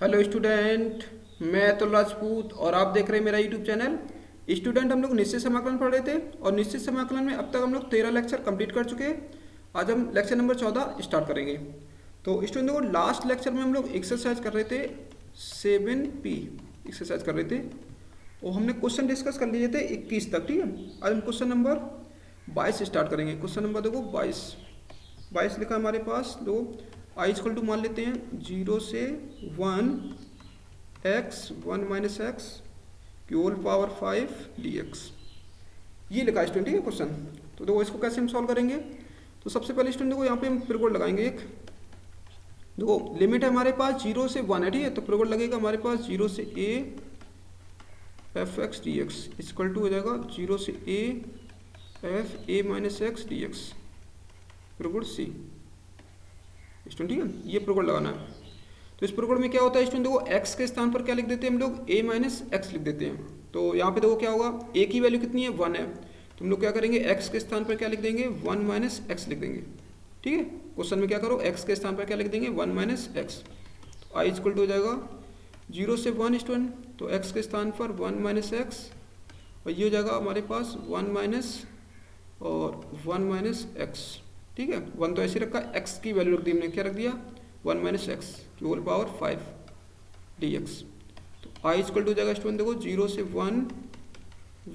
Hello student, मैं अतुल राजपूत और आप देख रहे हैं मेरा यूट्यूब चैनल। स्टूडेंट, हम लोग निश्चित समाकलन पढ़ रहे थे और निश्चित समाकलन में अब तक हम लोग 13 लेक्चर कंप्लीट कर चुके हैं। आज हम लेक्चर नंबर 14 स्टार्ट करेंगे। तो स्टूडेंट देखो, लास्ट लेक्चर में हम लोग एक्सरसाइज कर रहे थे 7P एक्सरसाइज कर रहे थे और हमने क्वेश्चन डिस्कस कर लिए थे 21 तक। ठीक है, आज हम क्वेश्चन नंबर 22 स्टार्ट करेंगे। क्वेश्चन नंबर देखो 22 लिखा है हमारे पास। दो आई इक्वल टू मान लेते हैं 0 से 1 x 1 माइनस एक्स की होल पावर 5 dx। ये लिखा है स्टूडेंट, ठीक है क्वेश्चन। तो देखो इसको कैसे हम सॉल्व करेंगे। तो सबसे पहले स्टूडेंट देखो यहाँ पे हम प्रीकोड लगाएंगे एक। देखो लिमिट है हमारे पास 0 से 1 है, ठीक है। तो प्रीकोड लगेगा हमारे पास 0 से a F x D x equal to हो जाएगा 0 से a F a minus X D X प्रीकोड सी। स्टूडेंट ठीक है, ये प्रीकोड लगाना है। तो इस प्रीकोड में क्या होता है स्टूडेंट, देखो x के स्थान पर क्या लिख देते हैं हम लोग, a माइनस एक्स लिख देते हैं। तो यहाँ पे देखो क्या होगा, a की वैल्यू कितनी है 1 है, तो हम लोग क्या करेंगे x के स्थान पर क्या लिख देंगे 1 माइनस एक्स लिख देंगे। ठीक है, क्वेश्चन में क्या करो x के स्थान पर क्या लिख देंगे 1 माइनस एक्स। तो आई इक्वल टू हो जाएगा 0 से 1 स्टूडेंट, तो x के स्थान पर 1 माइनस एक्स और ये हो जाएगा हमारे पास 1 माइनस और 1 माइनस एक्स। ठीक है, 1 तो ऐसे रखा, x की वैल्यू रख दी हमने, क्या रख दिया 1 माइनस एक्स की होल पावर 5 dx। तो आई इक्वल टू हो जाएगा स्टूडेंट देखो 0 से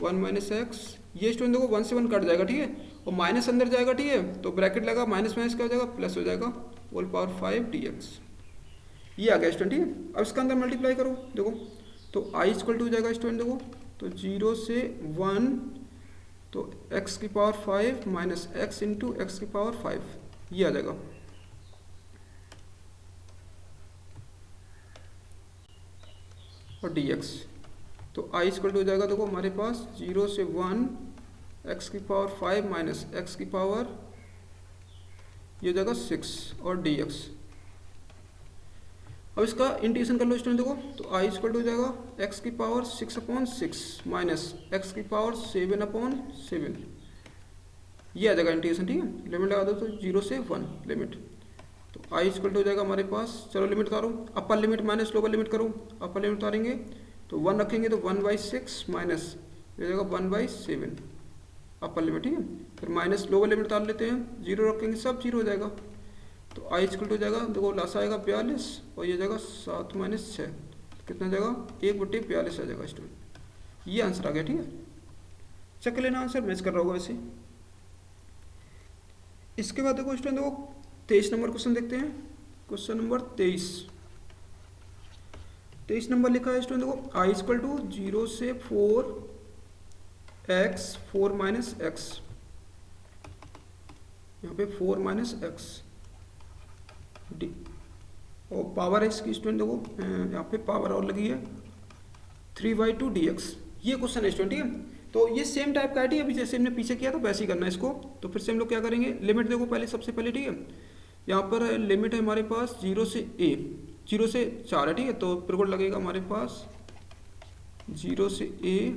1 माइनस एक्स। ये स्टूडेंट देखो 1 से 1 कट जाएगा, ठीक है, और माइनस अंदर जाएगा, ठीक है, तो ब्रैकेट लगा, माइनस माइनस क्या हो जाएगा प्लस हो जाएगा होल पावर 5 dx। ये आ गया स्टूडेंट, ठीक है। अब इसका अंदर मल्टीप्लाई करो देखो, तो आई इक्वल टू हो जाएगा स्टूडेंट देखो, तो 0 से 1 तो x की power 5 minus x into x की पावर 5, ये आ जाएगा। और dx तो आई इक्वल टू हो जाएगा देखो हमारे पास 0 से 1 x की पावर 5 माइनस एक्स की पावर ये हो जाएगा 6 और dx। अब इसका इंटीग्रेशन कर लो स्टूडेंट देखो, तो आई इक्वल टू हो जाएगा x की पावर 6/6 माइनस एक्स की पावर 7/7, ये आ जाएगा इंटीग्रेशन। ठीक है, लिमिट लगा दो तो 0 से 1 लिमिट, तो आई इक्वल टू हो जाएगा हमारे पास, चलो लिमिट उतारो, upper limit minus lower limit करो। अपर लिमिट उतारेंगे तो 1 रखेंगे तो 1/6 माइनस ये हो जाएगा 1/7 अपर लिमिट। ठीक है, फिर माइनस लोअर लिमिट उतार लेते हैं, 0 रखेंगे सब 0 हो जाएगा। तो आई इक्वल टू हो जाएगा देखो लासा आएगा 42 और ये जाएगा 7 माइनस 6, कितना जाएगा 1/42 आ जाएगा स्टूडेंट। ये आंसर आ गया। ठीक है, चेक लेना आंसर मैच कर रहा होगा वैसे। इसके बाद देखो स्टूडेंट देखो 23 नंबर क्वेश्चन देखते हैं। क्वेश्चन नंबर 23 नंबर लिखा है स्टूडेंट देखो, आई इक्वल टू 0 से 4x 4 माइनस एक्स, यहाँ पे 4 माइनस एक्स डी और पावर है इसकी स्टूडेंट देखो, यहाँ पे पावर और लगी है 3/2 dx। ये क्वेश्चन है स्टूडेंट, ठीक है। तो ये सेम टाइप का है, अभी जैसे हमने पीछे किया तो वैसे ही करना है इसको। तो फिर से हम लोग क्या करेंगे, लिमिट देखो पहले सबसे पहले, ठीक है, यहाँ पर लिमिट है हमारे पास 0 से a 0 से 4 है, ठीक है, तो प्रीकोड लगेगा हमारे पास 0 से a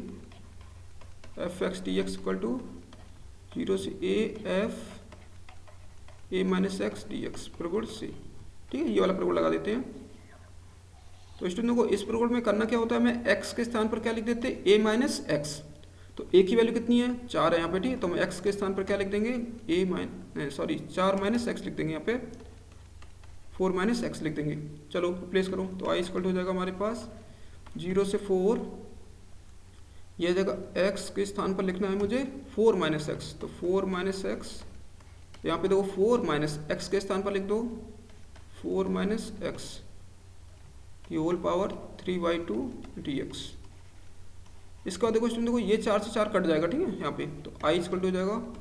F x D x equal to 0 से a F a minus X D X प्रीकोड से। ठीक है, ये वाला प्रीकोड लगा देते हैं। तो स्टूडेंट को इस प्रीकोड में करना क्या होता है, हमें x के स्थान पर क्या लिख देते हैं a माइनस एक्स। तो a की वैल्यू कितनी है 4 है यहाँ पे, ठीक है, तो हम x के स्थान पर क्या लिख देंगे 4 माइनस एक्स लिख देंगे, यहाँ पे 4 माइनस एक्स लिख देंगे। चलो रिप्लेस करो, तो आई इक्वल टू हो जाएगा हमारे पास 0 से 4, यह जगह x के स्थान पर लिखना है मुझे 4 माइनस एक्स, तो 4 माइनस एक्स, यहाँ पे देखो 4 माइनस एक्स के स्थान पर लिख दो 4 माइनस एक्स की होल पावर 3/2 dx। इसका बाद देखो स्टूडेंट देखो ये 4 से 4 कट जाएगा, ठीक है, यहाँ पे, तो आई इक्वल टू हो जाएगा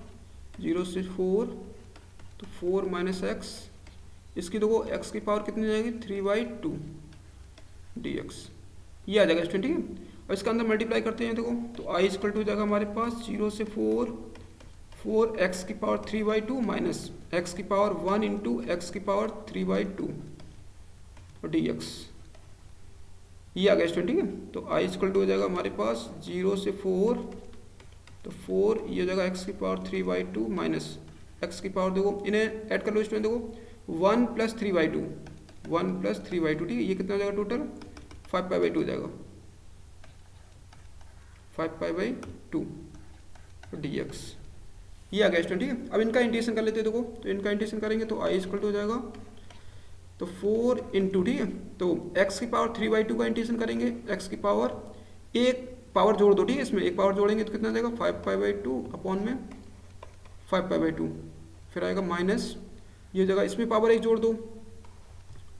0 से 4 तो 4 माइनस एक्स, इसकी देखो x की पावर कितनी जाएगी 3/2 dx। ये आ जाएगा स्टूडेंट, ठीक है। और इसका अंदर मल्टीप्लाई करते हैं देखो, तो आई इक्वल टू हो जाएगा हमारे पास 0 से 4 एक्स की पावर 3/2 माइनस एक्स की पावर 1 इंटू एक्स की पावर 3/2 dx। ये आ गया स्टूडेंट, ठीक है। तो आई इक्वल टू हो जाएगा हमारे पास 0 से 4 तो 4 ये हो जाएगा एक्स की पावर 3/2 माइनस एक्स की पावर, देखो इन्हें ऐड कर लो स्टूडेंट, देखो 1 प्लस 3/2 1 + 3/2, ठीक है। ये कितना हो जाएगा टोटल 5π/2 हो जाएगा, 5π/2 dx। ये आ गया स्टूडेंट, ठीक है। अब इनका इंटीग्रेशन कर लेते हैं, देखो तो इनका इंटीग्रेशन करेंगे तो i = हो जाएगा तो 4 × ठीक है, तो x की पावर 3/2 का इंटीग्रेशन करेंगे, x की पावर एक पावर जोड़ दो, ठीक है। इसमें एक पावर जोड़ेंगे तो कितना देगा 5π/2 अपॉन में 5π/2, फिर आएगा माइनस ये जगह इसमें पावर एक जोड़ दो,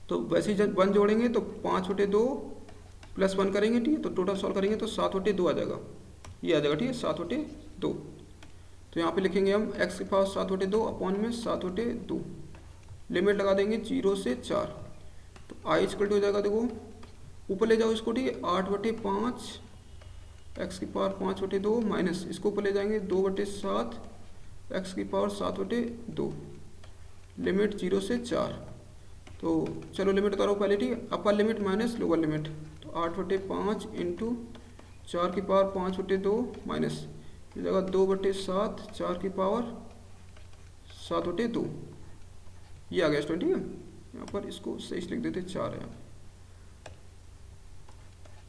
तो वैसे ही 1 जोड़ेंगे तो 5/2 + 1 करेंगे, ठीक है। तो टोटल सॉल्व करेंगे तो 7/2 आ जाएगा, ये आ जाएगा, ठीक है 7/2। तो यहाँ पे लिखेंगे हम x की पावर 7/2 अपॉन में 7/2, लिमिट लगा देंगे 0 से 4, तो i = हो जाएगा, देखो ऊपर ले जाओ इसको, ठीक है 8/5 x की पावर 5/2 माइनस इसको ऊपर ले जाएंगे 2/7 x की पावर 7/2, लिमिट 0 से 4। तो चलो लिमिट उतारो पहले, ठीक है। अपर लिमिट माइनस लोअर लिमिट, तो 8/5 × 4 की पावर 5/2 माइनस इस जगह 2/7 4 की पावर 7/2, ये आ गया स्टूडेंट, ठीक है। यहाँ पर इसको सही से लिख देते 4 है,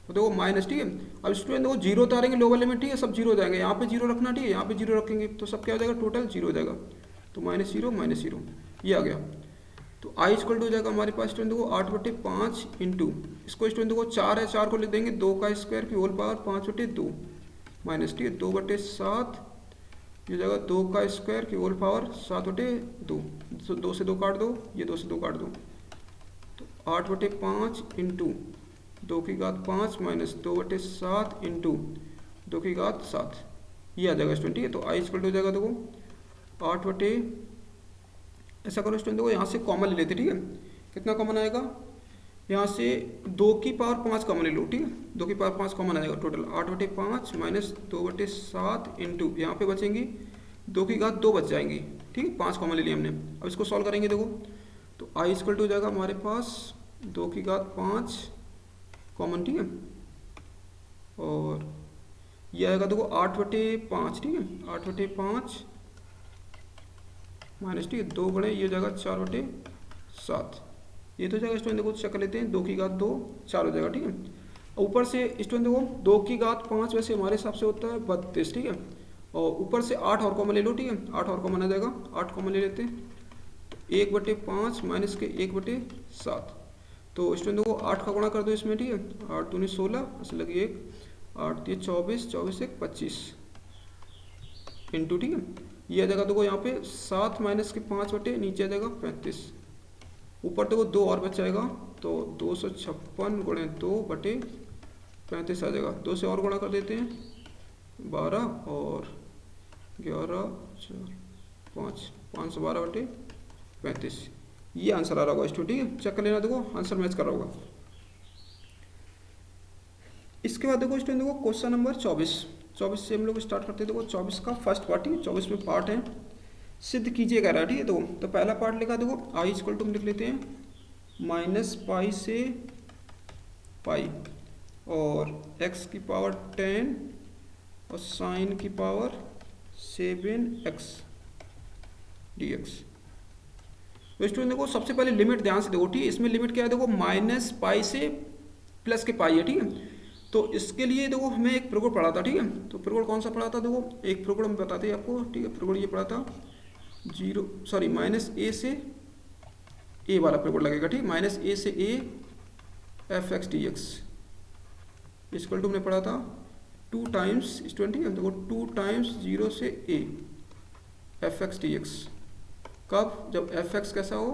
तो देखो माइनस, ठीक है। अब स्टूडेंट देखो 0 उतारेंगे लोअर लिमिट, ठीक है, सब 0 हो जाएंगे, यहाँ पे 0 रखना, ठीक है, यहाँ पे 0 रखेंगे तो सब क्या हो जाएगा टोटल 0 हो जाएगा, तो -0 ये आ गया। तो i = हो जाएगा हमारे पास स्टूडेंट देखो 8/5 × इसको स्टूडेंट देखो 4 है, 4 को लिख देंगे 2 का स्क्वायर की होल पावर 5/2 माइनस, ठीक है 2/7 ये जगह 2 का स्क्वायर की होल पावर 7/2, 2 से 2 काट दो, ये 2 से 2 काट दो, तो 8/5 × 2 की घात 5 माइनस 2/7 × 2 की घात 7, ये आ जाएगा स्टूडेंट, ठीक है। तो i = हो जाएगा देखो 8 ऐसा करो स्टूडेंट देखो यहाँ से कॉमन ले लेते, ठीक है। कितना कॉमन आएगा, यहाँ से 2 की पावर 5 कॉमन ले लो, ठीक है 2 की पावर 5 कॉमन आ जाएगा, टोटल 8/5 माइनस 2/7 × यहाँ पे बचेंगी 2 की घात 2 बच जाएंगी, ठीक है 5 कॉमन ले लिया हमने। अब इसको सॉल्व करेंगे देखो, तो i = हो जाएगा हमारे पास 2 की घात 5 कॉमन, ठीक है, और ये आएगा देखो 8/5, ठीक है 8/5 माइनस, ठीक है 2 बड़े ये हो जाएगा 4/7, ये तो जाएगा स्टूडेंट देखो चेक कर लेते हैं, 2 की घात 2 4 हो जाएगा, ठीक है। ऊपर से स्टूडेंट देखो 2 की घात 5 वैसे हमारे हिसाब से होता है 32, ठीक है, और ऊपर से 8 और कॉमन ले लो, ठीक है 8 और कॉमन आ जाएगा, 8 कॉमन ले लेते हैं, तो 1/5 माइनस के 1/7, तो स्टूडेंट देखो 8 का गुणा कर दो इसमें, ठीक है 8 दूनी 16 ऐसे लगी 1, 8 3 24 24 1 25 इंटू, ठीक है ये आ जाएगा देखो यहाँ पे 7 माइनस के 5 बटे नीचे आ जाएगा 35, ऊपर देखो 2 और बच जाएगा, तो 256 × 2/35 आ जाएगा, 2 से और गुणा कर देते हैं 12 और 11 4 5 512/35, ये आंसर आ रहा होगा स्टूडेंट, ठीक है चेक कर लेना, देखो आंसर मैच कर रहा होगा। इसके बाद देखो स्टूडेंट देखो क्वेश्चन नंबर 24 से हम लोग स्टार्ट करते हैं। देखो 24 का फर्स्ट पार्ट, ठीक है 24 में पार्ट है सिद्ध कीजिए कह रहा है, ठीक है। तो पहला पार्ट लिखा देखो i = हम लिख लेते हैं -π से π और x की पावर 10 और sin की पावर 7x dx। तो स्टूडेंट देखो सबसे पहले लिमिट ध्यान से देखो, ठीक है इसमें लिमिट क्या है देखो -π से प्लस के π है, ठीक है। तो इसके लिए देखो हमें एक प्रगुण पढ़ा था, ठीक है, तो प्रगुण कौन सा पढ़ा था देखो, एक प्रगुण हम बताते हैं आपको, ठीक है प्रगुण ये पढ़ा था -a से a वाला प्रगुण लगेगा, ठीक -a से a fx dx equal to हमने पढ़ा था 2 टाइम्स स्टूडेंट, ठीक है देखो 2 टाइम्स 0 से a fx dx, कब जब fx कैसा हो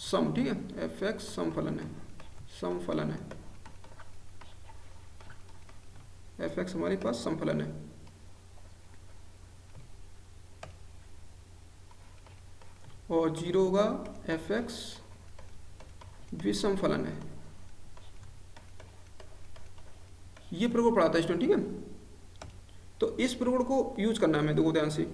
सम, ठीक है fx समफलन है fx हमारे पास समफलन है, और 0 होगा fx विषमफलन है, ये प्रगुण पढ़ाता है स्टूडेंट, ठीक है। तो इस प्रगुण को यूज करना है हमें, देखो ध्यान से।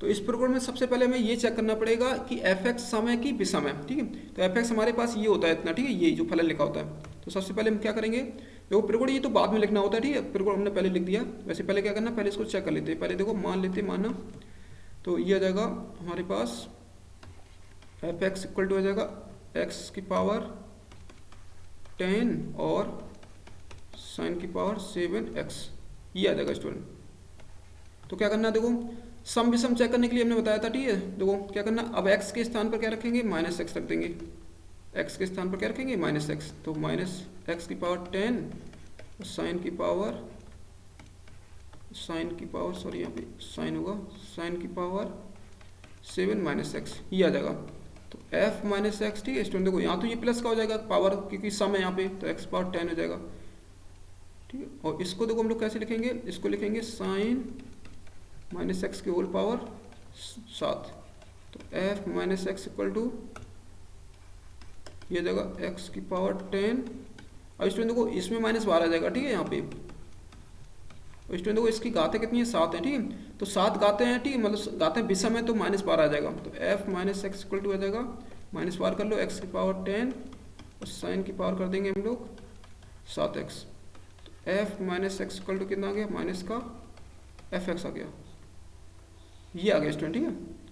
तो इस प्रगुण में सबसे पहले हमें ये चेक करना पड़ेगा कि fx सम है कि विषम है, ठीक है। तो fx हमारे पास ये होता है इतना, ठीक है ये जो फलन लिखा होता है। तो सबसे पहले हम क्या करेंगे, देखो प्रगुण ये तो बाद में लिखना होता है, ठीक है प्रगुण हमने पहले लिख दिया, वैसे पहले क्या करना, पहले इसको चेक कर लेते हैं। पहले देखो मान लेते माना, तो ये आ जाएगा हमारे पास एफ एक्स इक्वल टू हो जाएगा एक्स की पावर 10 और साइन की पावर 7x, ये आ जाएगा स्टूडेंट। तो क्या करना है, देखो सम विषम चेक करने के लिए हमने बताया था, ठीक है। देखो क्या करना, अब x के स्थान पर क्या रखेंगे, माइनस एक्स रख देंगे। x के स्थान पर क्या रखेंगे, माइनस एक्स, तो माइनस एक्स की पावर 10 और साइन की पावर सॉरी यहाँ पे साइन होगा, साइन की पावर 7 माइनस एक्स, ये आ जाएगा। तो f माइनस एक्स, ठीक है स्टूडेंट। देखो यहाँ तो ये प्लस का हो जाएगा पावर, क्योंकि सम है यहाँ पे, तो x पावर 10 हो जाएगा, ठीक है। और इसको देखो हम लोग कैसे लिखेंगे, इसको लिखेंगे साइन माइनस एक्स की होल पावर 7। तो f minus x equal to ये जाएगा x की पावर 10। अब स्टूडेंट देखो इसमें माइनस 12 आ जाएगा, ठीक है यहाँ पे। और स्टूडेंट देखो इसकी घातें कितनी है, 7 है, ठीक है। तो 7 घातें हैं, ठीक है, मतलब घातें विषम है, तो माइनस 12 आ जाएगा। तो f minus x equal to आ जाएगा, माइनस 12 कर लो, x की पावर 10 और साइन की पावर कर देंगे हम लोग 7x। तो f minus x equal to कितना आ गया, माइनस का fx आ गया, ये आ गया स्टूडेंट, ठीक है।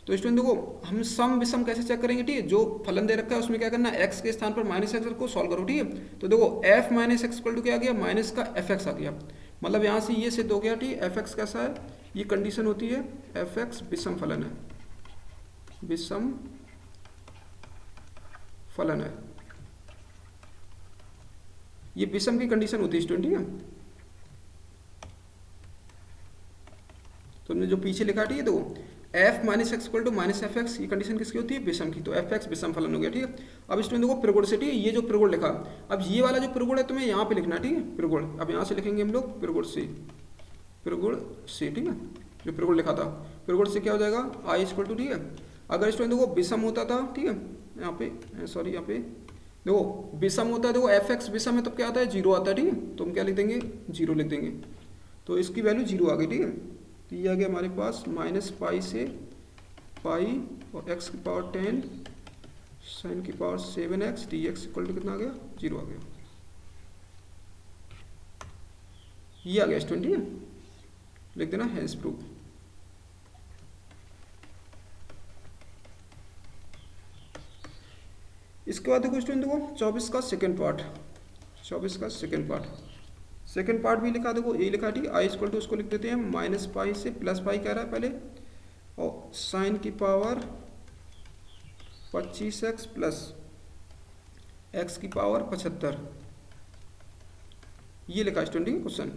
तो स्टूडेंट देखो हम सम विषम कैसे चेक करेंगे, ठीक है। जो फलन दे रखा है उसमें क्या करना है, x के स्थान पर माइनस एक्स को सॉल्व करो, ठीक है। तो देखो f minus x equal to क्या आ गया, माइनस का fx आ गया। मतलब यहाँ से ये सिद्ध हो गया, ठीक है, fx कैसा है, ये कंडीशन होती है fx विषम फलन है, विषम फलन है, ये विषम की कंडीशन होती है स्टूडेंट, ठीक है। तो हमने जो पीछे लिखा, ठीक है, तो f minus x equal to minus f x, ये कंडीशन किसकी होती है, विषम की। तो एफ एक्स विषम फलन हो गया, ठीक है। अब स्टूडेंट देखो प्रगुण से, ठीक है, ये जो प्रगुण लिखा, अब ये वाला जो प्रगुण है तुम्हें यहाँ पे लिखना, ठीक है, प्रगुण। अब यहाँ से लिखेंगे हम लोग प्रगुण से, ठीक है, जो प्रगुण लिखा था, प्रगुण से क्या हो जाएगा, आई इक्वल टू, ठीक है। अगर स्टूडेंट देखो विषम होता था, ठीक है, यहाँ पे सॉरी, यहाँ पे देखो विषम होता है, देखो एफ एक्स विषम है तब क्या आता है, 0 आता है, ठीक है। तो हम क्या लिख देंगे, 0 लिख देंगे। तो इसकी वैल्यू 0 आ गई, ठीक है। तो ये आ गया हमारे पास माइनस पाई से पाई और x की पावर 10 साइन की power 7x dx equal to कितना आ गया, 0 आ गया, ये आ गया स्टूडेंट, ठीक है। लिख देना हेंस प्रूफ। इसके बाद देखो स्टूडेंट, देखो 24 का सेकंड पार्ट, 24 का सेकंड पार्ट भी लिखा, देखो ये लिखा, ठीक है। आई इक्वल टू उसको लिख देते हैं माइनस पाई से प्लस पाई कह रहा है पहले, और साइन की पावर 25x प्लस x की पावर 75, ये लिखा स्टूडेंट क्वेश्चन।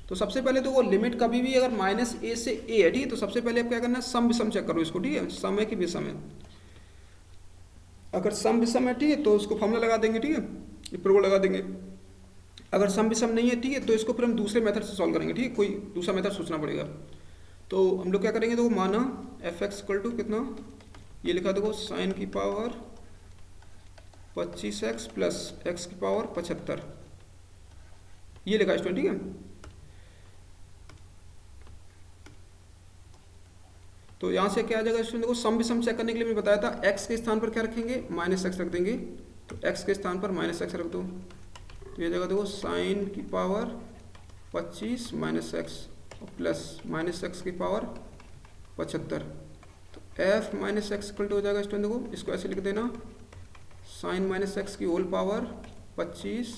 तो सबसे पहले तो वो लिमिट कभी भी अगर माइनस ए से ए है, ठीक है, तो सबसे पहले आप क्या करना है, सम विषम चेक करो इसको, ठीक है, सम है कि विषम है। अगर सम विषम है, ठीक है, तो उसको फॉर्मूला लगा देंगे, ठीक है, ये प्रगुण लगा देंगे। अगर सम विषम नहीं है, ठीक है, तो इसको फिर हम दूसरे मेथड से सॉल्व करेंगे, ठीक है, कोई दूसरा मेथड सोचना पड़ेगा। तो हम लोग क्या करेंगे, तो माना एफ एक्स इक्वल टू कितना, ये लिखा देखो साइन की पावर 25x प्लस एक्स की पावर 75, ये लिखा स्टूडेंट, ठीक है। तो यहाँ से क्या आ जाएगा स्टूडेंट, देखो सम विषम चेक करने के लिए मैंने बताया था, x के स्थान पर क्या रखेंगे, माइनस एक्स रख देंगे। तो x के स्थान पर माइनस एक्स रख दो, तो ये जगह देखो साइन की पावर 25 माइनस एक्स और प्लस माइनस एक्स की पावर 75। तो f minus x equal to हो जाएगा स्टूडेंट, देखो इसको ऐसे लिख देना, साइन माइनस एक्स की होल पावर 25।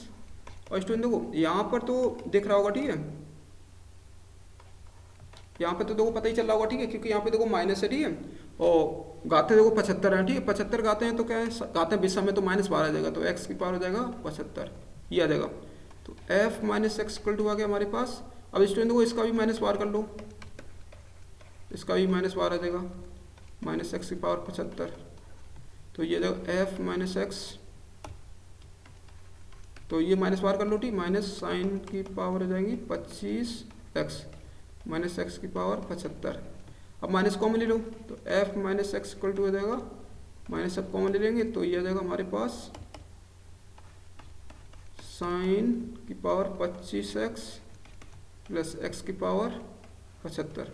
और स्टूडेंट देखो यहाँ पर तो दिख रहा होगा, ठीक है, यहाँ पे तो देखो पता ही चल रहा होगा, ठीक है, क्योंकि यहाँ पे देखो माइनस है, ठीक है, और गाते देखो 75 है, ठीक है, 75 गाते हैं तो क्या है, गाते हैं विषम में, तो माइनस 12 आ जाएगा, तो x की पावर हो जाएगा 75, ये आ जाएगा। तो f minus x equal to आ गया हमारे पास। अब स्टूडेंट देखो इसका भी माइनस 12 कर लो, इसका भी माइनस 12 आ जाएगा, माइनस एक्स की पावर 75, तो ये जाएगा f माइनस एक्स, तो ये माइनस 12 कर लो, ठीक, माइनस साइन की पावर हो जाएगी 25x माइनस एक्स की पावर 75। अब माइनस कॉमन ले लो, तो f minus x equal to हो जाएगा, माइनस अब कॉमन ले लेंगे, तो ये आ जाएगा हमारे पास साइन की पावर 25x प्लस एक्स की पावर 75।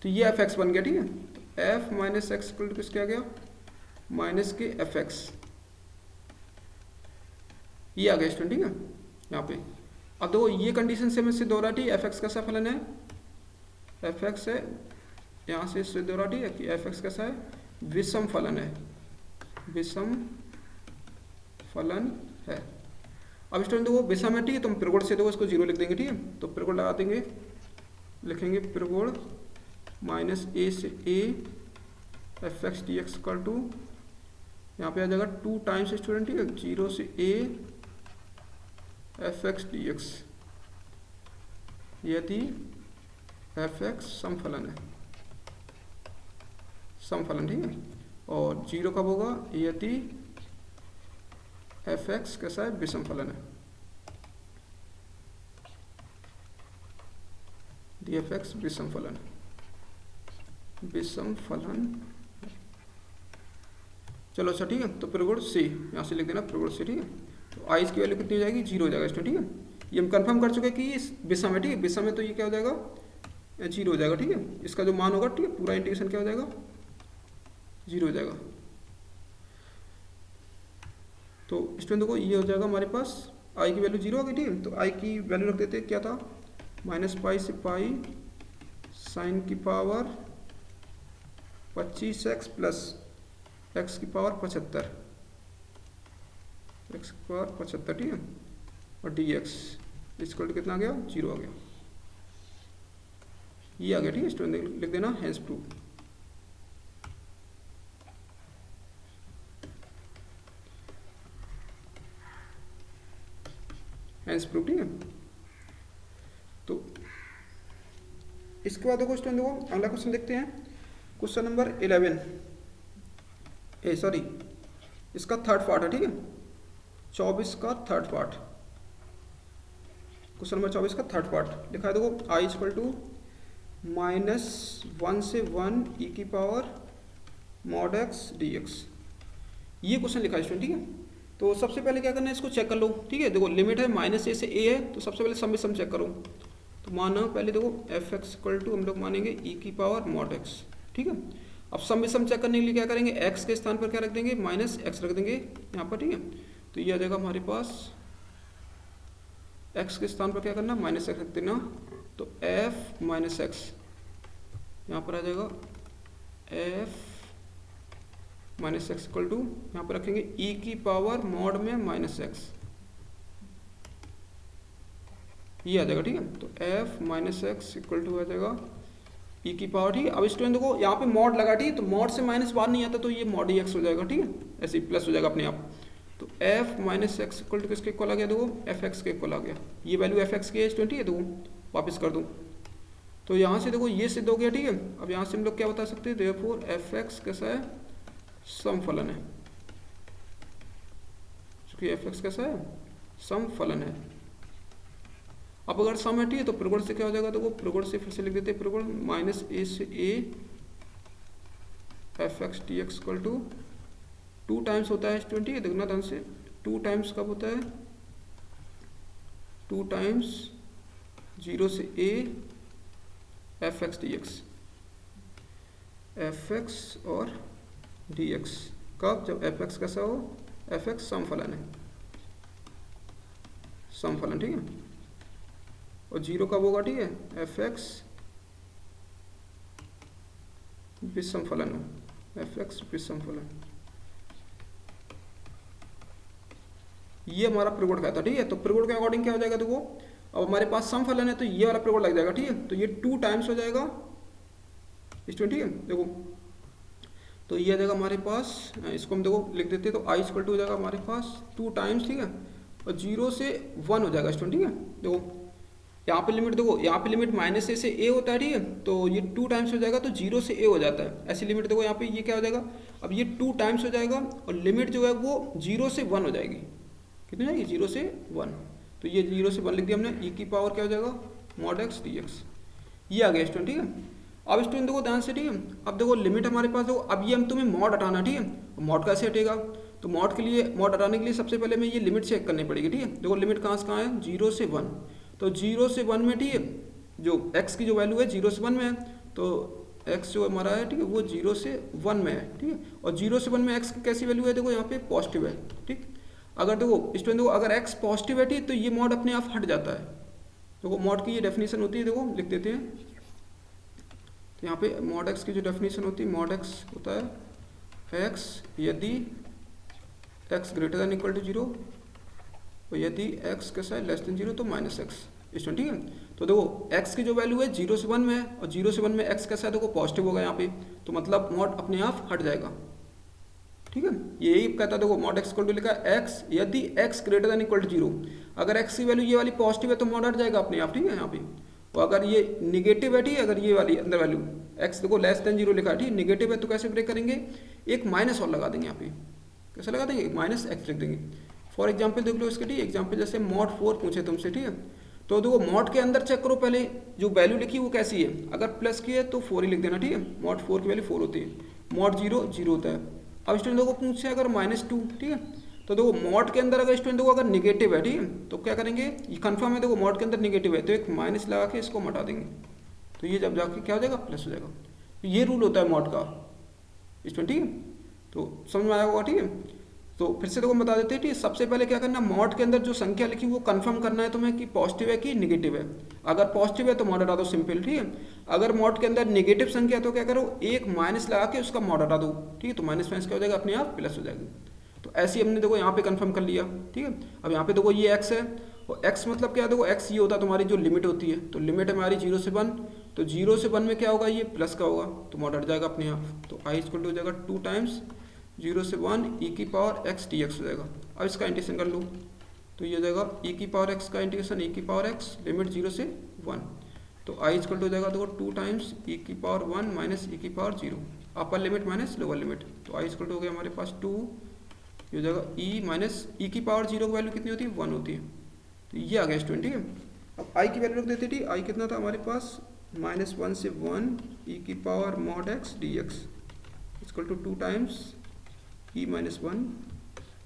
तो ये एफ एक्स बन गया, ठीक है। तो f minus x equal to किसके आ गया, माइनस के एफ एक्स, ये आ गया स्टूडेंट, ठीक है यहाँ पे। अब देखो ये कंडीशन से मैं सिद्ध हो रहा, ठीक है, एफ एक्स कैसा फलन है, एफ एक्स है, यहाँ से सिद्ध हो रहा, ठीक है, कि एफ एक्स कैसा है, विषम फलन है, विषम फलन है। अब स्टूडेंट देखो विषम है, ठीक है, तो हम प्रगुण से देखो इसको 0 लिख देंगे, ठीक है। तो प्रगुण लगा देंगे, लिखेंगे प्रगुण माइनस ए से a f x D x equal to, यहाँ पे आ जाएगा 2 टाइम्स स्टूडेंट, ठीक है, 0 से a f x D x, यदि एफ एक्स समफलन है, समफलन, ठीक है। और 0 कब होगा, यदि एफ एक्स कैसा है, विषम फलन है, डी एफ एक्स विषम फलन, विषम फलन। चलो अच्छा, ठीक है। तो प्रगुण से यहाँ से लिख देना प्रगुण से, ठीक है। तो आई की वैल्यू कितनी हो जाएगी, 0 हो जाएगा इसमें, ठीक है। ये हम कंफर्म कर चुके हैं कि इस विषम है, ठीक है, विषम है, तो ये क्या हो जाएगा, 0 हो जाएगा, ठीक है। इसका जो मान होगा, ठीक है, पूरा इंटीग्रेशन क्या हो जाएगा, 0 हो जाएगा। तो स्टूडेंट देखो ये हो जाएगा हमारे पास आई की वैल्यू 0 हो गई, ठीक है। तो आई की वैल्यू रख देते, क्या था, -पाई से पाई साइन की पावर 25x प्लस x की पावर 75, x की पावर 75, ठीक है। और dx इसको कितना आ गया, 0 आ गया, ये आ गया, ठीक है। स्टूडेंट लिख देना हेंस प्रूव। हेंस प्रूव, ठीक है। तो इसके बाद देखो स्टूडेंट देखो अगला क्वेश्चन देखते हैं, क्वेश्चन नंबर 11, सॉरी इसका थर्ड पार्ट है, ठीक है, 24 का थर्ड पार्ट, क्वेश्चन नंबर 24 का थर्ड पार्ट लिखा है। देखो आई इक्वल टू -1 से 1 ई की power mod x D X, ये क्वेश्चन लिखा है स्टूडेंट, ठीक है। तो सबसे पहले क्या करना है, इसको चेक कर लो, ठीक है। देखो लिमिट है -a से a है, तो सबसे पहले सम में सम चेक करो। तो माना पहले देखो एफ एक्स इक्वल टू हम लोग मानेंगे ई की पावर मॉड एक्स, ठीक है। अब सम में सम चेक करने के लिए क्या करेंगे, एक्स के स्थान पर क्या रख देंगे, -x रख देंगे यहाँ पर, ठीक है। तो ये आ जाएगा हमारे पास, x के स्थान पर क्या करना, -x रख देना, तो f माइनस एक्स यहाँ पर आ जाएगा, f minus x equal to यहाँ पर रखेंगे e की पावर मॉड में -x, ये आ जाएगा, ठीक है। तो f minus x equal to आ जाएगा e की पावर, ठीक है। अब स्टूडेंट देखो यहाँ पे मॉड लगा, ठीक है, तो मॉड से माइनस बाहर नहीं आता, तो ये मॉड एक्स हो जाएगा, ठीक है, ऐसे ही प्लस हो जाएगा अपने आप। तो f minus x equal to किसके इक्वल आ गया, देखो एफ एक्स के इक्वल आ गया, ये वैल्यू एफ एक्स की है स्टूडेंट, ठीक है। देखो वापस कर दूँ, तो यहाँ से देखो ये सिद्ध हो गया, ठीक है। अब यहाँ से हम लोग क्या बता सकते हैं, देयरफॉर एफ एक्स कैसा है, समफलन है, क्योंकि एफ एक्स कैसा है, समफलन है। अब अगर सम है, ठीक है, तो प्रगुण से क्या हो जाएगा, देखो प्रगुण से फिर से लिख देते हैं, प्रगुण -a से a F x D x equal to 2 times होता है स्टूडेंट, ठीक है, देखना ध्यान से, 2 टाइम्स कब होता है, 2 टाइम्स 0 से a F x D x, F x और डी एक्स कब, जब एफ एक्स कैसा हो, एफ एक्स समफलन है, समफलन, ठीक है। और 0 कब होगा, ठीक है, एफ एक्स विषम फलन हो, एफ एक्स विषम फलन, ये हमारा प्रगुण का था, ठीक है। तो प्रगुण के अकॉर्डिंग क्या हो जाएगा, देखो अब हमारे पास सम फलन है, तो ये वाला प्रगुण लग जाएगा, ठीक है। तो ये 2 टाइम्स हो जाएगा स्टूडेंट, ठीक है। देखो तो ये आ जाएगा हमारे पास, इसको हम देखो लिख देते हैं, तो आई इक्वल टू हो जाएगा हमारे पास 2 टाइम्स, ठीक है, और 0 से 1 हो जाएगा स्टूडेंट, ठीक है। देखो यहाँ पे लिमिट, देखो यहाँ पे लिमिट -a से a होता है, ठीक है, तो ये 2 टाइम्स हो जाएगा, तो 0 से a हो जाता है, ऐसी लिमिट देखो यहाँ पे ये क्या हो जाएगा, अब ये 2 टाइम्स हो जाएगा, और लिमिट जो है वो 0 से 1 हो जाएगी, कितनी हो जाएगी, 0 से 1, तो ये 0 से 1 लिख दिया हमने, e की पावर क्या हो जाएगा, मॉड एक्स डी एक्स, ये आ गया स्टूडेंट, ठीक है। अब स्टूडेंट देखो ध्यान से, ठीक है, अब देखो लिमिट हमारे पास, देखो अब ये हम तुम्हें मॉड हटाना, ठीक है, मॉड कैसे हटेगा, तो मॉड के लिए, मॉड हटाने के लिए सबसे पहले हमें ये लिमिट चेक करनी पड़ेगी, ठीक है। देखो लिमिट कहाँ से कहाँ है, 0 से 1, तो 0 से 1 में, ठीक है, जो x की जो वैल्यू है 0 से 1 में है, तो x जो हमारा है, ठीक है, वो 0 से 1 में है, ठीक है। और 0 से 1 में x की कैसी वैल्यू है, देखो यहाँ पे पॉजिटिव है, ठीक। अगर देखो स्टूडेंट देखो अगर x पॉजिटिव है, ठीक, तो ये मॉड अपने आप हट जाता है। देखो मॉड की ये डेफिनेशन होती है, देखो लिख देते हैं, तो यहाँ पे मॉड x की जो डेफिनेशन होती है, मॉड x होता है एक्स यदि x greater than equal to 0 और यदि एक्स कैसा है लेस देन 0 तो माइनस एक्स। स्टूडेंट ठीक है। तो देखो एक्स की जो वैल्यू है 0 से 1 में है और 0 से 1 में एक्स कैसा है देखो पॉजिटिव होगा यहाँ पे, तो मतलब मॉड अपने आप हट जाएगा। ठीक है, यही कहता है देखो मॉड एक्स इक्वल टू लिखा है एक्स यदि x greater than equal to 0, अगर एक्स की वैल्यू ये वाली पॉजिटिव है तो मॉड हट जाएगा अपने आप। ठीक है यहाँ पे, और अगर ये निगेटिव है, ठीक है, अगर ये वाली अंदर वैल्यू एक्स देखो लेस देन 0 लिखा है, ठीक निगेटिव है तो कैसे ब्रेक करेंगे, एक माइनस और लगा देंगे यहाँ पे। कैसे लगा देंगे, माइनस एक्स लिख देंगे। फॉर एग्जाम्पल देख लो इसके, ठीक एग्जाम्पल जैसे मॉड 4 पूछे तुमसे, ठीक है, तो देखो मॉड के अंदर चेक करो पहले जो वैल्यू लिखी वो कैसी है, अगर प्लस की है तो 4 ही लिख देना। ठीक है, मॉड 4 की वैल्यू 4 होती है, मॉड 0 0 होता है। अब स्टूडेंट को पूछे अगर -2, ठीक है, तो देखो मॉड के अंदर अगर स्टूडेंट देखो अगर निगेटिव है, ठीक है, तो क्या करेंगे, ये कंफर्म है देखो मॉड के अंदर निगेटिव है तो एक माइनस लगा के इसको हटा देंगे, तो ये जब जाके क्या हो जाएगा, प्लस हो जाएगा। तो ये रूल होता है मॉड का स्टूडेंट। ठीक है, तो समझ में आया होगा। ठीक है, तो फिर से देखो बता देते हैं, ठीक है, सबसे पहले क्या करना, मॉड के अंदर जो संख्या लिखी वो कंफर्म करना है तुम्हें कि पॉजिटिव है कि निगेटिव है। अगर पॉजिटिव है तो मॉड हटा दो, सिंपल। ठीक है, अगर मॉड के अंदर निगेटिव संख्या है तो क्या करो, एक माइनस लगा के उसका मॉड हटा दो। ठीक है, तो माइनस माइनस क्या हो जाएगा, अपने आप प्लस हो जाएगा। तो ऐसे ही हमने देखो यहाँ पे कंफर्म कर लिया। ठीक है, अब यहाँ पे देखो ये एक्स है और एक्स मतलब क्या है, देखो एक्स ये होता है तुम्हारी जो लिमिट होती है, तो लिमिट हमारी 0 से 1, तो 0 से 1 में क्या होगा, ये प्लस का होगा तो मॉड हट जाएगा अपने आप। तो आई इक्वल टू हो जाएगा 2 टाइम्स 0 से 1 e की पावर x dx हो जाएगा। अब इसका इंटीग्रेशन कर लो तो ये हो जाएगा e की पावर x का इंटीग्रेशन e की पावर x लिमिट 0 से 1, तो i इक्वल टू हो जाएगा देखो 2 टाइम्स e की पावर 1 माइनस e की पावर 0, अपर लिमिट माइनस लोअर लिमिट, तो i इक्वल टू हो गया हमारे पास 2, ये हो जाएगा e माइनस e की पावर 0 की वैल्यू कितनी होती है, 1 होती है, तो ये आ गया स्टूडेंट। ठीक है, अब i की वैल्यू रख देते थे, i कितना था हमारे पास -1 से 1 e की power mod x dx equal to 2 times e -1,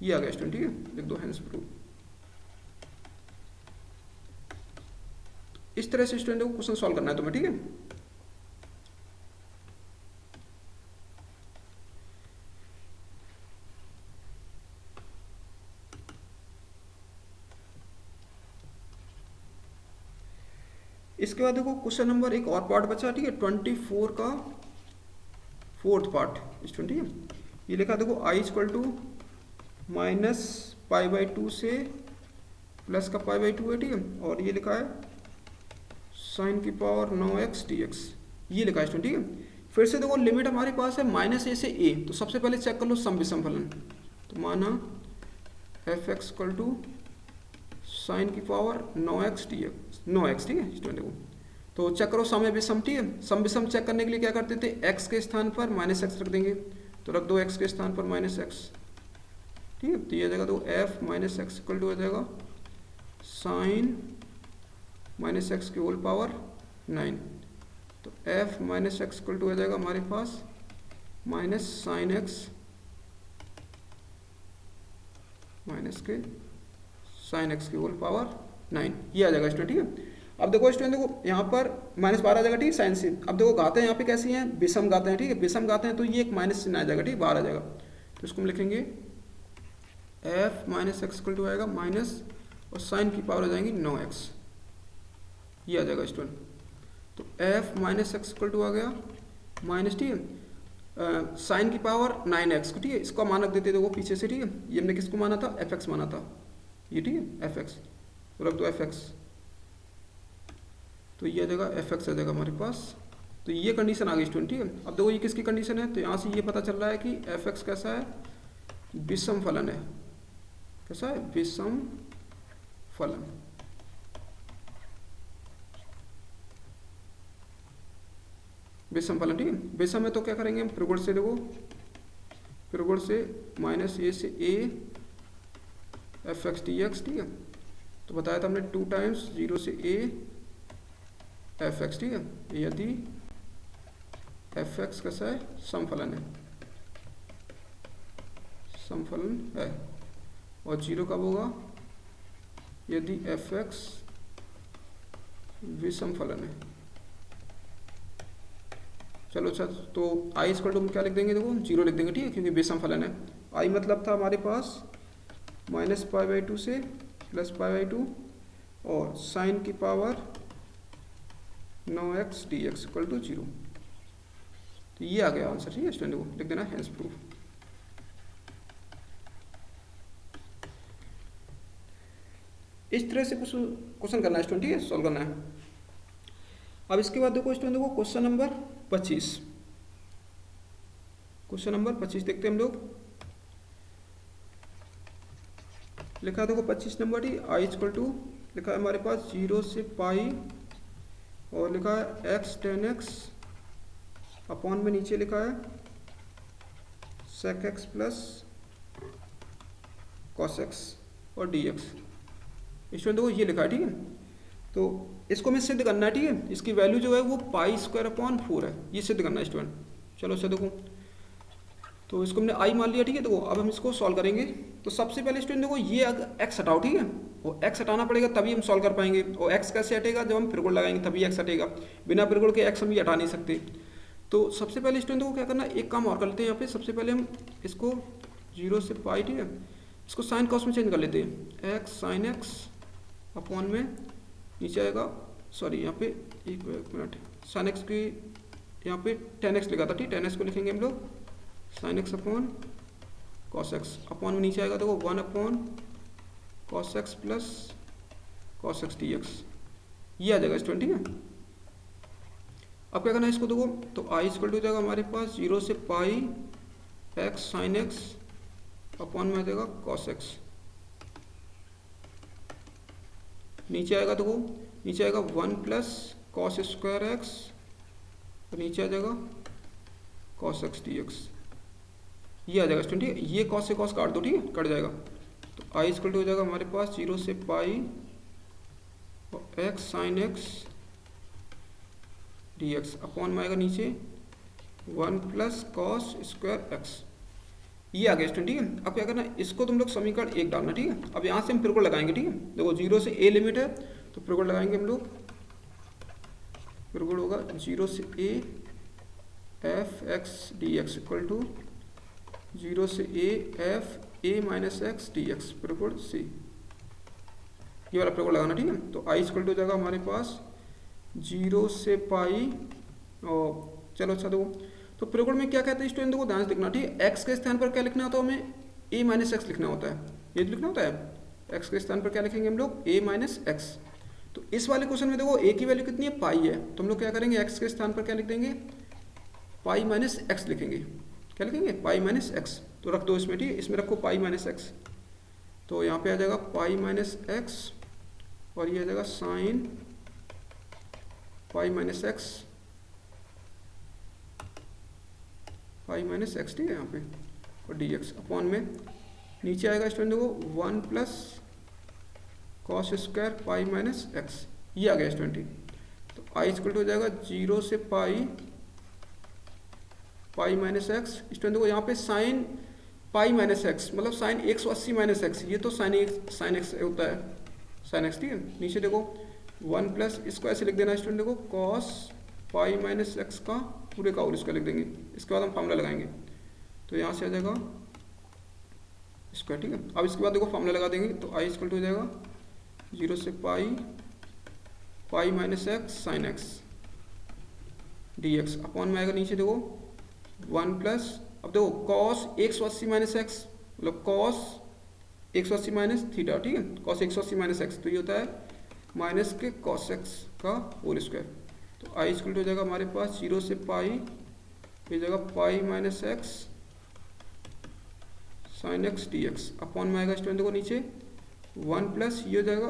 ये आ गया स्टूडेंट। ठीक है, लिख दो हेंस प्रूव। इस तरह से स्टूडेंट को क्वेश्चन सॉल्व करना है तुम्हें। ठीक है, इसके बाद देखो क्वेश्चन नंबर एक और पार्ट बचा। ठीक है, 24 का 4th पार्ट स्टूडेंट। ठीक है, ये लिखा देखो i इक्वल टू -π/2 से प्लस का π/2 है। ठीक है, और ये लिखा है साइन की पावर 9x dx, ये लिखा है स्टूडेंट। ठीक है, फिर से देखो लिमिट हमारे पास है -a से a, तो सबसे पहले चेक कर लो सम विषम फलन, तो माना f(x) इक्वल टू साइन की पावर 9x dx 9x। ठीक है स्टूडेंट, देखो तो चेक करो सम विषम। ठीक है, सम विषम चेक करने के लिए क्या करते थे, x के स्थान पर -x रख देंगे, तो रख दो x के स्थान पर -x। ठीक है, तो ये जाएगा तो f -x इक्वल टू हो जाएगा साइन -x की होल पावर 9, तो f -x इक्वल टू हो जाएगा हमारे पास माइनस साइन x माइनस के साइन x की होल पावर 9, ये आ जाएगा स्टूडेंट। ठीक है, अब देखो स्टूडेंट देखो यहाँ पर -12 आ जाएगा। ठीक है, साइन से। अब देखो गाते हैं यहाँ पे कैसी हैं, विषम गाते हैं। ठीक है, विषम गाते हैं तो ये एक माइनस चिन्ह आ जाएगा। ठीक है, बाहर आ जाएगा, तो इसको हम लिखेंगे f -x इक्वल टू आएगा माइनस और साइन की पावर हो जाएंगी 9x, ये आ जाएगा स्टूडेंट। तो f -x इक्वल टू आ गया माइनस, ठीक है, साइन की पावर 9x। ठीक है, इसको मान रख देते देखो पीछे से। ठीक है, ये हमने किसको माना था, fx माना था ये। ठीक है, fx, तो रख दो fx, तो ये आ जाएगा fx आ जाएगा हमारे पास। तो ये कंडीशन आ गई स्टूडेंट। ठीक है, अब देखो ये किसकी कंडीशन है, तो यहाँ से ये पता चल रहा है कि fx कैसा है, विषम फलन है। कैसा है, विषम फलन। विषम फलन। ठीक है, विषम में तो क्या करेंगे हम, प्रगुण से देखो, प्रगुण से -a से a f(x) dx। ठीक है, तो बताया था हमने 2 टाइम्स 0 से a f(x). ठीक है, यदि f(x) कैसा है, समफलन है, समफलन है, और 0 कब होगा, यदि f(x) विषम फलन है। चलो अच्छा, तो i इक्वल टू हम क्या लिख देंगे, देखो 0 लिख देंगे। ठीक है, क्योंकि विषम फलन है। i मतलब था हमारे पास -π/2 से +π/2 और साइन की power 9x dx equal to 0, तो ये आ गया आंसर। ठीक है स्टूडेंट, को लिख देना हेंस प्रूफ। इस तरह से क्वेश्चन करना है स्टूडेंट, ठीक है, सॉल्व करना है। अब इसके बाद देखो स्टूडेंट, देखो क्वेश्चन नंबर 25, क्वेश्चन नंबर 25 देखते हैं हम लोग। लिखा है देखो 25 नंबर ही आई इक्वल टू, लिखा है हमारे पास 0 से पाई और लिखा है x tan x अपॉन में नीचे लिखा है sec x plus cos x और dx। स्टूडेंट देखो ये लिखा है, ठीक है, तो इसको हमें सिद्ध करना है, ठीक है, इसकी वैल्यू जो है वो पाई स्क्वायर अपॉन 4 है, ये सिद्ध करना है स्टूडेंट। चलो से देखो, तो इसको हमने आई मान लिया, ठीक है। देखो अब हम इसको सॉल्व करेंगे। तो सबसे पहले स्टूडेंट देखो ये एक्स हटाओ, ठीक है, और एक्स हटाना पड़ेगा तभी हम सॉल्व कर पाएंगे। और एक्स कैसे हटेगा, जब हम पिरगुण लगाएंगे तभी एक्स हटेगा, बिना पिरगुण के एक्स हम ये हटा नहीं सकते। तो सबसे पहले स्टूडेंट को क्या करना है, एक काम और कर लेते हैं यहाँ पे। सबसे पहले हम इसको 0 से पाई, ठीक है, इसको साइन कॉस में चेंज कर लेते हैं, एक्स साइन एक्स अपॉन में नीचे आएगा, सॉरी यहाँ पे एक मिनट, साइन एक्स की यहाँ पे tan x लिखा था, ठीक, tan x को लिखेंगे हम लोग sine x upon cos x upon में नीचे आएगा देखो 1 upon cos x plus cos x D X, ये आ जाएगा स्टूडेंट, ठीक है। अब क्या करना है इसको देखो, तो आई इक्वल टू हो जाएगा हमारे पास 0 से पाई एक्स साइन एक्स अपॉन में आ जाएगा कॉस एक्स, नीचे आएगा देखो, नीचे आएगा 1 प्लस कॉस स्क्वायर एक्स और नीचे आ जाएगा कॉस एक्स डी एक्स, ये आ जाएगा स्टूडेंट, ठीक है। ये कॉस से कॉस काट दो, ठीक है, कट जाएगा। तो आई इक्वल टू हो जाएगा हमारे पास 0 से पाई और x sine X D X upon में आएगा नीचे 1 प्लस कॉस स्क्वायर एक्स, ये आ गया स्टूडेंट, ठीक है। अब क्या करना है, इसको तुम लोग समीकरण 1 डालना, ठीक है। अब यहाँ से हम पिरगुण लगाएंगे, ठीक है। देखो 0 से a लिमिट है तो पिरगुण लगाएंगे हम लोग, पिरगुण होगा 0 से a F x D x equal to 0 से a F A minus X D X पिरगुण c, ये वाला पिरगुण लगाना, ठीक है। तो आई इक्वल टू हो जाएगा हमारे पास 0 से पाई और चलो अच्छा देखो, तो पिरगुण में क्या कहते हैं स्टूडेंट, देखो ध्यान से देखना, ठीक है। एक्स के स्थान पर क्या लिखना होता है, हमें a माइनस एक्स लिखना होता है, ये लिखना होता है। एक्स के स्थान पर क्या लिखेंगे हम लोग, a माइनस एक्स। तो इस वाले क्वेश्चन में देखो a की वैल्यू कितनी है, पाई है, तो हम लोग क्या करेंगे, एक्स के स्थान पर क्या लिख देंगे, पाई माइनस एक्स लिखेंगे, क्या लिखेंगे, पाई माइनस एक्स। तो रख दो इसमें, ठीक है, इसमें रखो पाई माइनस एक्स, तो यहाँ पे आ जाएगा पाई माइनस एक्स और ये आ जाएगा साइन पाई माइनस एक्स, पाई माइनस एक्स, ठीक है, यहाँ पे और डी एक्स अपॉन में नीचे आएगा स्टूडेंट देखो 1 plus cos square pi minus x, ये आ गया स्टूडेंट। तो आई इक्वल टू हो जाएगा 0 से pi pi minus x. Student देखो यहाँ पे साइन पाई माइनस एक्स मतलब साइन 180 माइनस एक्स, ये तो साइन एक्स होता है, साइन एक्स, ठीक है। नीचे देखो 1 प्लस, इसको ऐसे लिख देना स्टूडेंट देखो कॉस पाई माइनस एक्स का पूरे का और इसका लिख देंगे, इसके बाद हम फार्मूला लगाएंगे, तो यहाँ से आ जाएगा स्क्वायर, ठीक है। अब इसके बाद देखो फार्मूला लगा देंगे, तो आई इक्वल टू हो जाएगा 0 से pi pi minus X sine X D X upon में आएगा नीचे देखो 1 प्लस, अब देखो कॉस 180 माइनस एक्स मतलब कॉस 180 माइनस थीटा, ठीक है, कॉस 180 माइनस एक्स, तो ये होता है माइनस के कॉस एक्स का होल स्क्वायर। तो आई इक्वल टू हो जाएगा हमारे पास 0 से पाई, ये जगह पाई minus X sine X D X upon में आएगा स्टूडेंट देखो नीचे 1 प्लस, ये हो जाएगा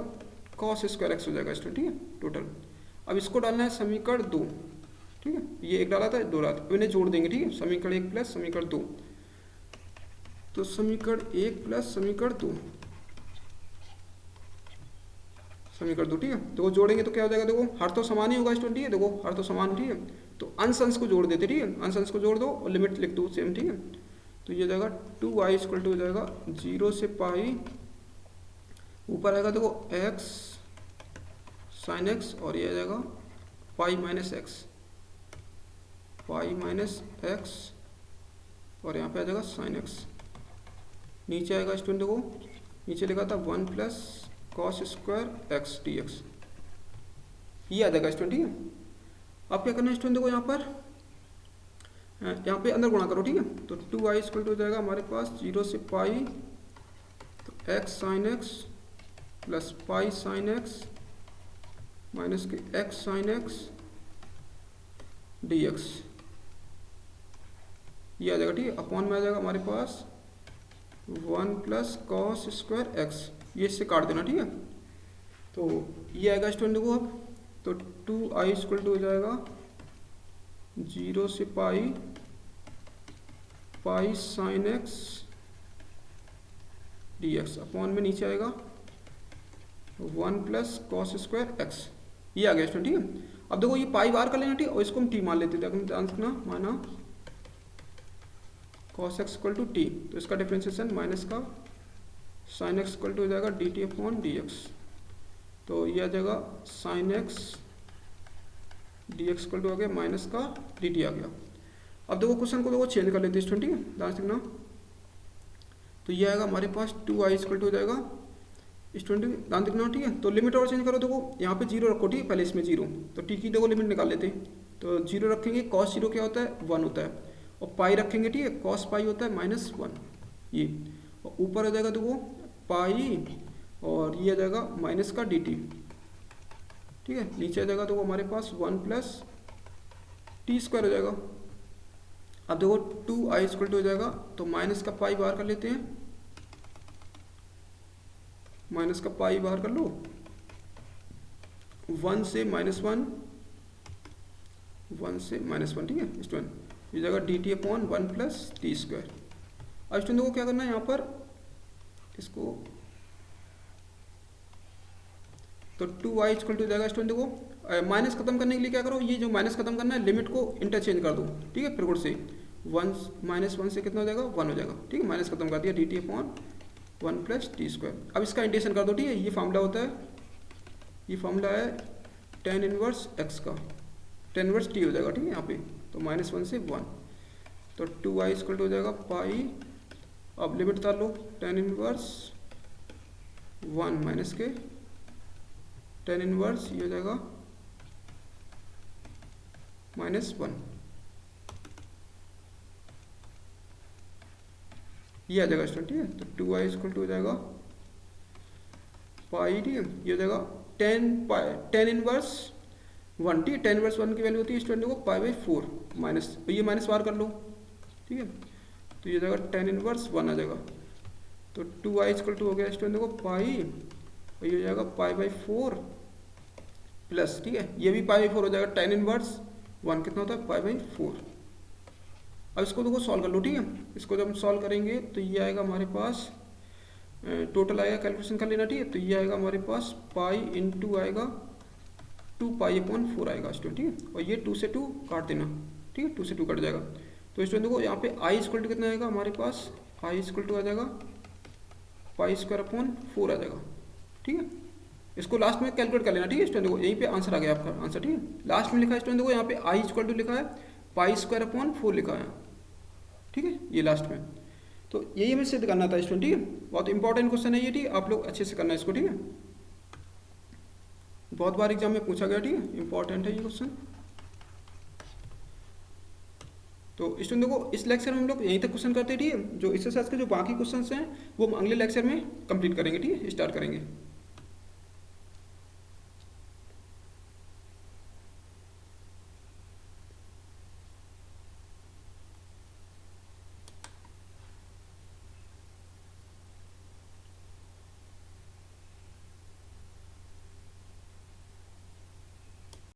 कॉस स्क्वायर एक्स हो जाएगा स्टूडेंट, ठीक है, टोटल। अब इसको डालना है समीकरण 2, ठीक है, ये एक डाला था 2 डाला था, इन्हें जोड़ देंगे, ठीक है, समीकरण 1 प्लस समीकरण 2, तो समीकरण 1 प्लस समीकरण 2, समीकरण 2, ठीक है। देखो जोड़ेंगे तो क्या हो जाएगा, देखो हर तो समान ही होगा स्टूडेंट, ठीक है, देखो हर तो समान, ठीक है, तो अंश अंश को जोड़ देते, ठीक है, अंश अंश को जोड़ दो और लिमिट लिख दो सेम, ठीक है। तो ये जाएगा 2y इक्वल टू हो जाएगा 0 से पाई, ऊपर आएगा देखो x साइन एक्स और ये आ जाएगा पाई माइनस एक्स, पाई माइनस एक्स और यहाँ पे आ जाएगा साइन एक्स, नीचे आएगा स्टूडेंट देखो, नीचे लिखा था 1 plus cos square x D X, ये आ जाएगा स्टूडेंट, ठीक है। अब क्या करना है स्टूडेंट देखो यहाँ पे अंदर गुणा करो, ठीक है, तो 2y इक्वल टू हो जाएगा हमारे पास 0 से पाई, तो x sine X plus pi sine X minus के X sine X D X, ये आ जाएगा। ठीक है, अपॉन में आ जाएगा हमारे पास 1 प्लस कॉस स्क्वायर एक्स, ये इससे काट देना। ठीक है, तो ये आएगा स्टूडेंट देखो अब, तो 2i इक्वल टू हो जाएगा 0 से पाई sine X D X, upon में नीचे आएगा 1 प्लस कॉस स्क्वायर एक्स, ये आ गया स्टूडेंट। ठीक है, अब देखो ये पाई बाहर कर लेना। ठीक है, और इसको हम टी मान लेते थे, हम ध्यान रखना, माना cos X equal to T, तो इसका डिफ्रेंशिएशन माइनस का साइन एक्स इक्वल टू हो जाएगा D T upon D X, तो ये आ जाएगा sine X D x equal to आ गया माइनस का डी टी आ गया। अब देखो क्वेश्चन को देखो चेंज कर लेते हैं स्टूडेंट। ठीक है, ध्यान रखना, तो ये आएगा हमारे पास 2i इक्वल टू हो जाएगा स्टूडेंट, ध्यान रखना। ठीक है, तो लिमिट और चेंज करो, देखो यहाँ पे 0 रखो। ठीक है, पहले इसमें 0, तो टी की देखो लिमिट निकाल लेते हैं, तो 0 रखेंगे, कॉस 0 क्या होता है 1 होता है, और पाई रखेंगे। ठीक है, कॉस पाई होता है -1, ये, और ऊपर आ जाएगा देखो पाई, और ये आ जाएगा माइनस का डी टी। ठीक है, नीचे आ जाएगा तो हमारे पास 1 प्लस टी स्क्वायर हो जाएगा। अब देखो 2i इक्वल टू हो जाएगा, तो माइनस का पाई बाहर कर लेते हैं, माइनस का पाई बाहर कर लो, 1 से -1, 1 से -1। ठीक है स्टूडेंट, ये जाएगा D T upon 1 plus T square. अब स्टूडेंट को क्या करना है यहाँ पर, इसको तो 2i इक्वल टू जाएगा स्टूडेंट, देखो माइनस खत्म करने के लिए क्या करो, ये जो माइनस खत्म करना है लिमिट को इंटरचेंज कर दो। ठीक है, फिर से 1 से कितना हो जाएगा 1 हो जाएगा। ठीक है, माइनस खत्म कर दिया, D T upon 1 plus T square. अब इसका इंटीग्रेशन कर दो। ठीक है, ये फार्मूला होता है, ये फार्मूला है tan इनवर्स x का, tan इनवर्स t हो जाएगा। ठीक है, यहाँ पे तो -1 से 1, तो 2i इक्वल टू हो जाएगा पाई, अब लिमिट उतार लो, tan इनवर्स 1 माइनस के tan इनवर्स ये हो जाएगा -1, ये आ जाएगा स्टूडेंट। ठीक है, तो 2i इक्वल टू हो जाएगा पाई, ठीक है, ये हो जाएगा tan इनवर्स 1। ठीक है, tan इनवर्स 1 की वैल्यू होती है स्टूडेंट को π/4 माइनस, तो ये माइनस बाहर कर लो। ठीक है, तो ये जाएगा tan इनवर्स 1 आ जाएगा, तो 2i इक्वल टू हो गया स्टूडेंट को पाई, और ये हो जाएगा π/4 प्लस, ठीक है, ये भी π/4 हो जाएगा, tan इनवर्स 1 कितना होता है π/4। अब इसको देखो सॉल्व कर लो। ठीक है, इसको जब हम सॉल्व करेंगे तो ये आएगा हमारे पास, टोटल आएगा, कैलकुलेशन कर लेना। ठीक है, तो ये आएगा हमारे पास पाई इंटू आएगा 2π/4 आएगा स्टूडेंट। ठीक है, और ये 2 से 2 काट देना। ठीक है, 2 से 2 कट जाएगा, तो स्टूडेंट देखो यहाँ पे i इक्वल टू कितना आएगा हमारे पास, i इक्वल टू आ जाएगा π²/4 आ जाएगा। ठीक है, इसको लास्ट में कैलकुलेट कर लेना। ठीक है स्टूडेंट, देखो यहीं पे आंसर आ गया आपका आंसर। ठीक है, लास्ट में लिखा है स्टूडेंट, देखो यहाँ पे i इक्वल टू लिखा है, π²/4 लिखा है। ठीक है, ये लास्ट में, तो यही हमें सिद्ध करना था स्टूडेंट। ठीक है, बहुत इंपॉर्टेंट क्वेश्चन है ये। ठीक है, आप लोग अच्छे से करना है इसको। ठीक है, बहुत बार एग्जाम में पूछा गया। ठीक है, इंपॉर्टेंट है ये क्वेश्चन। तो स्टूडेंट देखो इस लेक्चर में हम लोग यहीं तक क्वेश्चन करते हैं। ठीक है, जो एक्सरसाइज के जो बाकी क्वेश्चन हैं वो हम अगले लेक्चर में कंप्लीट करेंगे। ठीक है, स्टार्ट करेंगे।